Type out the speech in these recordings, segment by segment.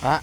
Pak.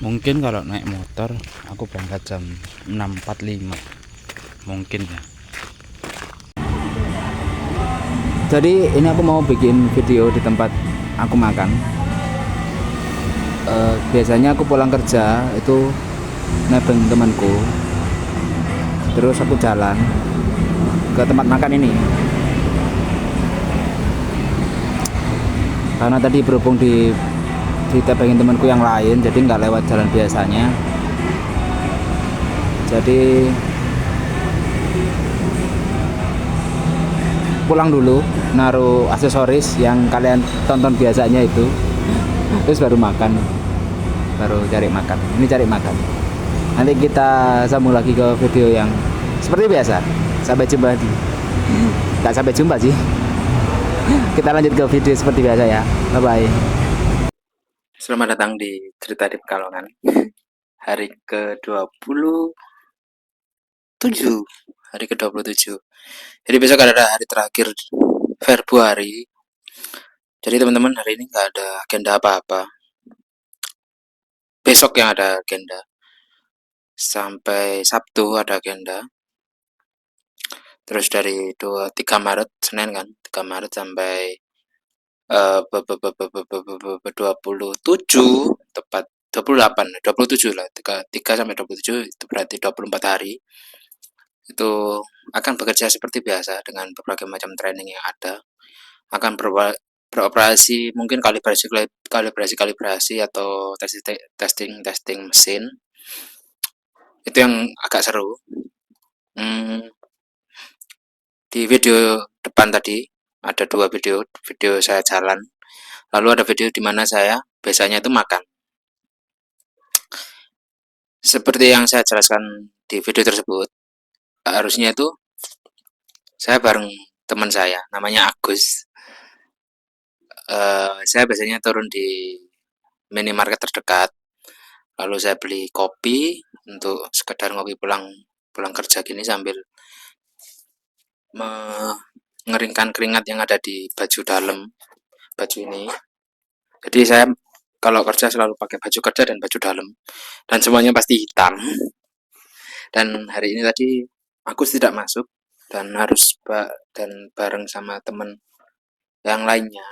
Mungkin kalau naik motor aku berangkat jam 6.45 mungkin ya. Jadi ini aku mau bikin video di tempat aku makan. Biasanya aku pulang kerja itu nebeng temanku, terus aku jalan ke tempat makan ini. Karena tadi berhubung ditebengin temanku yang lain, jadi nggak lewat jalan biasanya. Jadi pulang dulu, naruh aksesoris yang kalian tonton biasanya itu, terus baru makan, baru cari makan. Ini cari makan. Nanti kita sambung lagi ke video yang seperti biasa. Sampai jumpa di, nggak sampai jumpa sih. Kita lanjut ke video seperti biasa ya. Bye bye. Selamat datang di Cerita di Pekalongan. Hari ke-27. Hari ke-27. Jadi besok ada hari terakhir Februari. Jadi teman-teman, hari ini nggak ada agenda apa-apa. Besok yang ada agenda. Sampai Sabtu ada agenda. Terus dari 3 Maret, Senin kan, 3 Maret sampai 27, tepat 28, 27 lah, 3 sampai 27 itu berarti 24 hari. Itu akan bekerja seperti biasa dengan berbagai macam training yang ada. Akan beroperasi mungkin kalibrasi atau testing mesin. Itu yang agak seru. Hmm, di video depan tadi ada dua video, video saya jalan, lalu ada video di mana saya biasanya itu makan. Seperti yang saya jelaskan di video tersebut, harusnya itu saya bareng teman saya, namanya Agus. Saya biasanya turun di minimarket terdekat, lalu saya beli kopi untuk sekedar ngopi pulang pulang kerja gini sambil mengeringkan keringat yang ada di baju dalam, baju ini. Jadi saya kalau kerja selalu pakai baju kerja dan baju dalam, dan semuanya pasti hitam. Dan hari ini tadi aku tidak masuk dan harus dan bareng sama teman yang lainnya,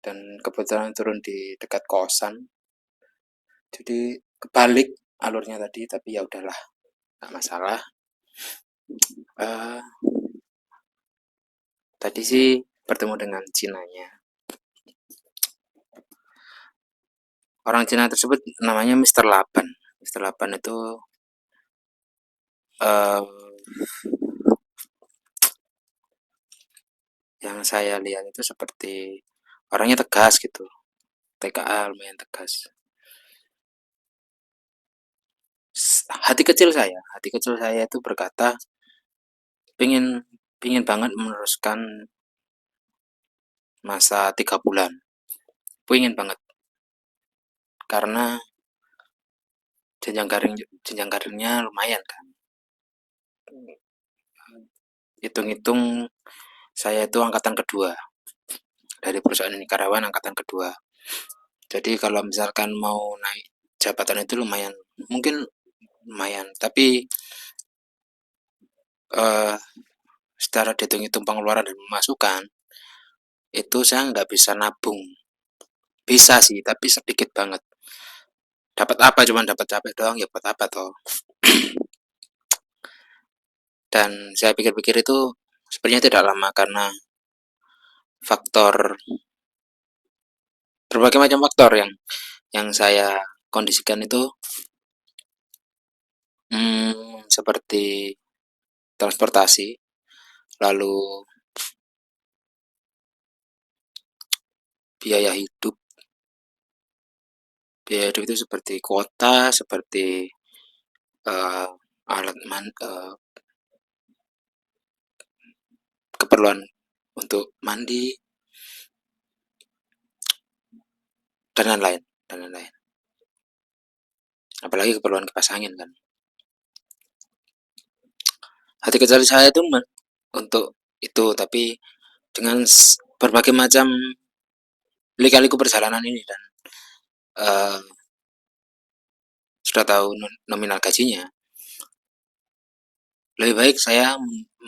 dan kebetulan turun di dekat kosan. Jadi kebalik alurnya tadi, tapi ya udahlah, nggak masalah. Eh, Tadi sih bertemu dengan Cinanya. Orang Cina tersebut namanya Mister Laban. Mister Laban itu eh, yang saya lihat itu seperti orangnya tegas gitu. TKA lumayan tegas. Hati kecil saya itu berkata, pingin pingin banget meneruskan masa 3 bulan. Pingin banget karena jenjang karirnya lumayan kan. Hitung-hitung saya itu angkatan kedua dari perusahaan ini, karyawan angkatan kedua. Jadi kalau misalkan mau naik jabatan itu lumayan, mungkin lumayan, tapi eh, secara dihitung-hitung pengeluaran dan pemasukan itu saya nggak bisa nabung. Bisa sih, tapi sedikit banget. Dapat apa? Cuman dapat capek doang, ya buat apa toh? Dan saya pikir-pikir itu sebenarnya tidak lama karena faktor berbagai macam faktor yang saya kondisikan itu, seperti transportasi, lalu biaya hidup. Biaya hidup itu seperti kuota, seperti eh, alat keperluan untuk mandi, dan lain-lain, dan lain-lain. Apalagi keperluan kipas angin kan. Hati kecil saya itu untuk itu, tapi dengan berbagai macam lika-liku perjalanan ini dan eh, sudah tahu nominal gajinya, lebih baik saya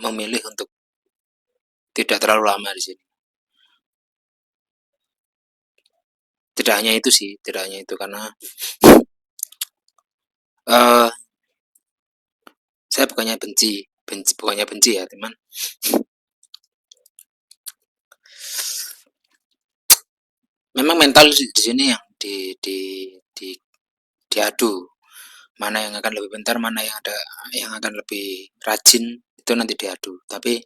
memilih untuk tidak terlalu lama di sini. Tidak hanya itu sih, tidak hanya itu karena eh, saya bukannya bukannya benci ya, teman. Memang mental di sini yang di diadu, mana yang akan lebih pintar, mana yang yang akan lebih rajin, itu nanti diadu. Tapi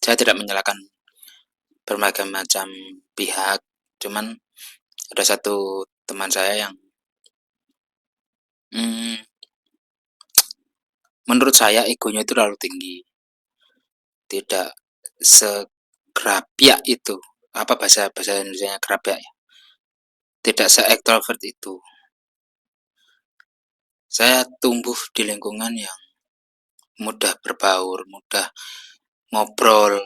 saya tidak menyalahkan berbagai macam pihak, cuman ada satu teman saya yang hmm, menurut saya egonya itu terlalu tinggi, tidak segrapiak itu, apa bahasa bahasa Indonesia grapiak ya, tidak se ekstrovert itu. Saya tumbuh di lingkungan yang mudah berbaur, mudah ngobrol,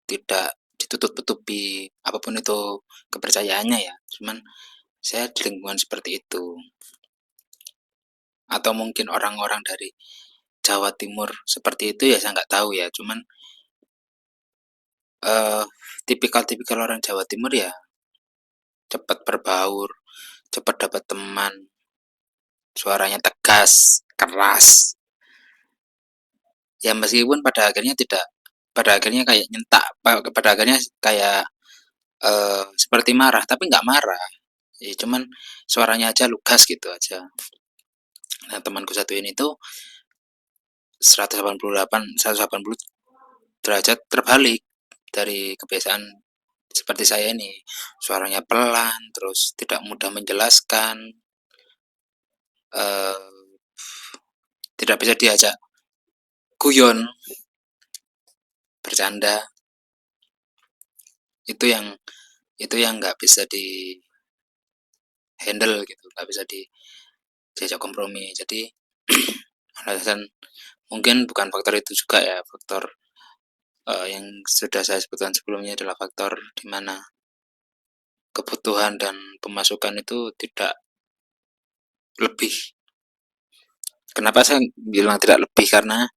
tidak ditutup-tutupi apapun itu kepercayaannya ya. Cuman saya di lingkungan seperti itu. Atau mungkin orang-orang dari Jawa Timur seperti itu ya, saya nggak tahu ya. Cuman eh, tipikal-tipikal orang Jawa Timur ya cepat berbaur, cepat dapat teman, suaranya tegas, keras. Ya meskipun pada akhirnya kayak nyentak, pada akhirnya kayak seperti marah, tapi nggak marah. Ya, cuman suaranya aja lugas gitu aja. Nah, temanku satu ini tuh 180 derajat terbalik dari kebiasaan seperti saya ini. Suaranya pelan, terus tidak mudah menjelaskan, eh, tidak bisa diajak guyon, bercanda. Itu yang nggak bisa di handle gitu, nggak bisa diajak kompromi. Jadi alasan mungkin bukan faktor itu juga ya, faktor yang sudah saya sebutkan sebelumnya adalah faktor di mana kebutuhan dan pemasukan itu tidak lebih. Kenapa saya bilang tidak lebih? Karena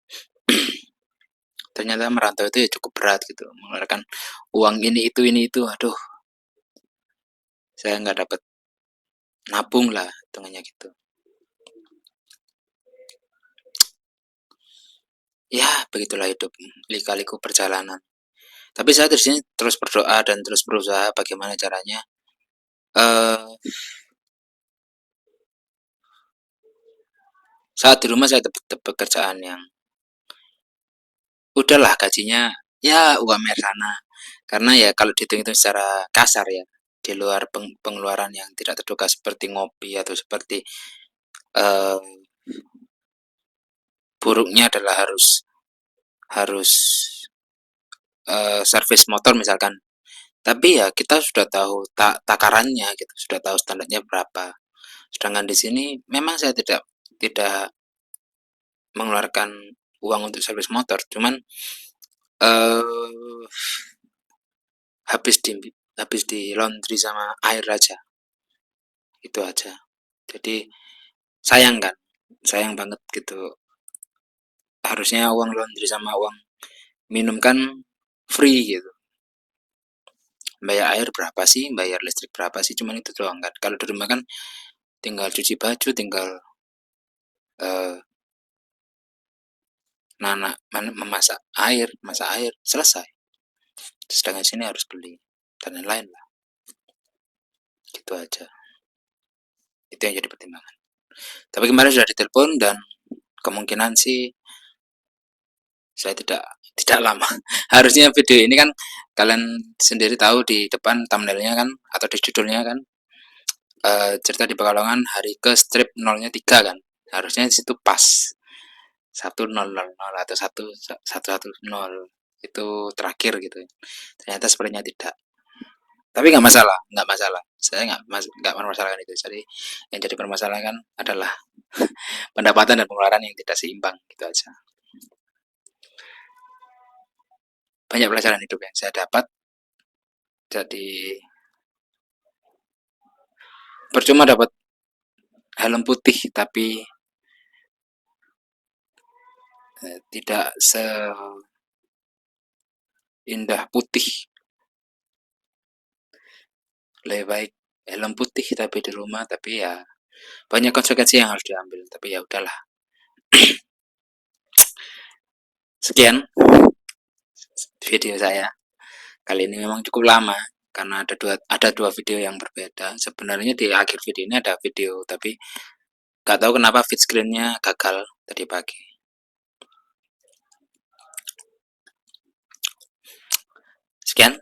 ternyata merantau itu ya cukup berat gitu, mengeluarkan uang ini itu, aduh, saya nggak dapat nabung lah hitungannya gitu. Ya begitulah hidup, lika-liku perjalanan. Tapi saya di sini terus berdoa dan terus berusaha bagaimana caranya eh saat di rumah saya dapat pekerjaan yang udahlah gajinya ya UMR sana. Karena ya kalau dihitung itu secara kasar ya, di luar pengeluaran yang tidak terduga seperti ngopi atau seperti eh, buruknya adalah harus harus servis motor misalkan. Tapi ya kita sudah tahu takarannya gitu, sudah tahu standarnya berapa. Sedangkan di sini memang saya tidak mengeluarkan uang untuk servis motor, cuman eh habis di laundry sama air aja, itu aja. Jadi sayang kan, sayang banget gitu. Harusnya uang laundry sama uang minum kan free gitu. Bayar air berapa sih, bayar listrik berapa sih, cuman itu doang kan. Kalau di rumah kan tinggal cuci baju, tinggal eh, memasak air, masak air, selesai. Sedangkan sini harus beli dan lain-lain lah. Gitu aja. Itu yang jadi pertimbangan. Tapi kemarin sudah ditelepon dan kemungkinan sih saya tidak lama. Harusnya video ini kan kalian sendiri tahu di depan thumbnailnya kan atau di judulnya kan cerita di Pekalongan hari ke strip nolnya 3 kan. Harusnya di situ pas 1000 atau 1110 itu terakhir gitu. Ternyata sepertinya tidak. Tapi nggak masalah, nggak masalah. Saya nggak mempermasalahkan itu. Jadi yang jadi permasalahan kan adalah pendapatan dan pengeluaran yang tidak seimbang gitu aja. Banyak pelajaran hidup yang saya dapat. Jadi percuma dapat helm putih tapi tidak seindah putih. Lebih baik helm putih tapi di rumah, tapi ya banyak konsekuensi yang harus diambil. Tapi ya udahlah. Sekian video saya. Kali ini memang cukup lama karena ada dua video yang berbeda. Sebenarnya di akhir video ini ada video, tapi nggak tahu kenapa feed screen-nya gagal tadi pagi. Sekian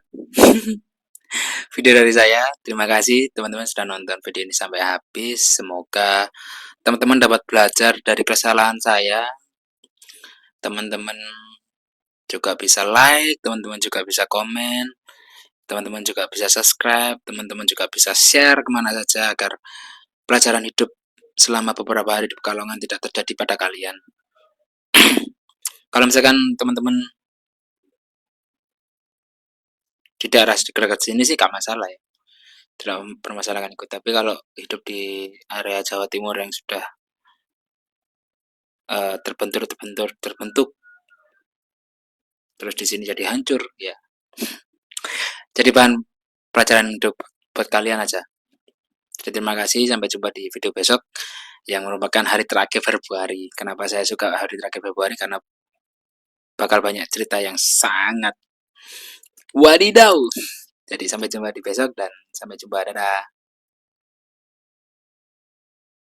video dari saya. Terima kasih teman-teman sudah nonton video ini sampai habis. Semoga teman-teman dapat belajar dari kesalahan saya. Teman-teman juga bisa like, teman-teman juga bisa komen, teman-teman juga bisa subscribe, teman-teman juga bisa share kemana saja agar pelajaran hidup selama beberapa hari di Pekalongan tidak terjadi pada kalian. Kalau misalkan teman-teman di daerah dekat sini sih gak masalah ya, tidak permasalahan ikut. Tapi kalau hidup di area Jawa Timur yang sudah terbentuk, terus di sini jadi hancur, ya jadi bahan pelajaran hidup buat kalian aja. Jadi terima kasih, sampai jumpa di video besok yang merupakan hari terakhir Februari. Kenapa saya suka hari terakhir Februari? Karena bakal banyak cerita yang sangat wadidaw. Jadi sampai jumpa di besok dan sampai jumpa, dadah.